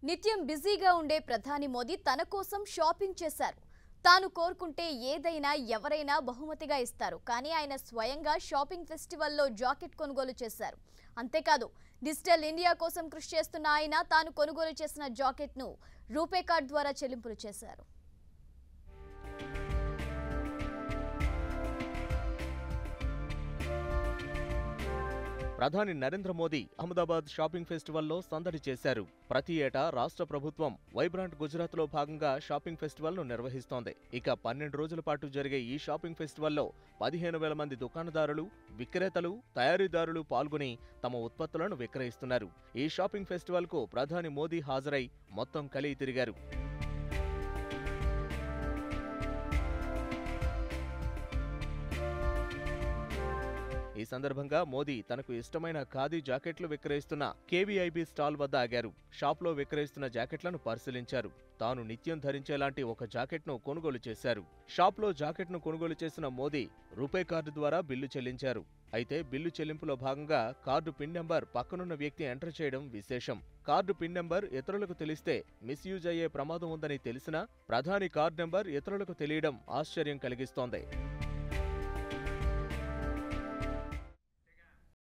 నిత్యం బిజీగా ఉండే ప్రధాని మోదీ తన కోసం షాపింగ్ చేశారు. తాను కోరుకుంటే ఏదైనా ఎవరైనా బహుమతిగా ఇస్తారు. కానీ ఆయన స్వయంగా షాపింగ్ ఫెస్టివల్లో జాకెట్ కొనుగోలు చేశారు. అంతేకాదు డిజిటల్ ఇండియా కోసం కృషి చేస్తున్న ఆయన తాను కొనుగోలు చేసిన జాకెట్ను రూపే కార్డ్ ద్వారా చెల్లింపులు చేశారు. ప్రధాని నరేంద్ర మోదీ అహ్మదాబాద్ షాపింగ్ ఫెస్టివల్లో సందడి చేశారు. ప్రతి ఏటా రాష్ట్ర ప్రభుత్వం వైబ్రాంట్ గుజరాత్లో భాగంగా షాపింగ్ ఫెస్టివల్ను నిర్వహిస్తోంది. ఇక 12 రోజుల పాటు జరిగే ఈ షాపింగ్ ఫెస్టివల్లో 15,000 మంది దుకాణదారులు, విక్రేతలు, తయారీదారులు పాల్గొని తమ ఉత్పత్తులను విక్రయిస్తున్నారు. ఈ షాపింగ్ ఫెస్టివల్కు ప్రధాని మోదీ హాజరై మొత్తం కలిగి తిరిగారు. ఈ సందర్భంగా మోదీ తనకు ఇష్టమైన ఖాదీ జాకెట్లు విక్రయిస్తున్న కేవీఐబీ స్టాల్ వద్ద ఆగారు. షాప్లో విక్రయిస్తున్న జాకెట్లను పరిశీలించారు. తాను నిత్యం ధరించేలాంటి ఒక జాకెట్ను కొనుగోలు చేశారు. షాప్లో జాకెట్ను కొనుగోలు చేసిన మోదీ రూపే కార్డు ద్వారా బిల్లు చెల్లించారు. అయితే బిల్లు చెల్లింపులో భాగంగా కార్డు పిన్ నెంబర్ పక్కనున్న వ్యక్తి ఎంటర్ చేయడం విశేషం. కార్డు పిన్ నెంబర్ ఇతరులకు తెలిస్తే మిస్యూజ్ అయ్యే ప్రమాదం ఉందని తెలిసినా ప్రధాని కార్డు నెంబర్ ఇతరులకు తెలియడం ఆశ్చర్యం కలిగిస్తోంది.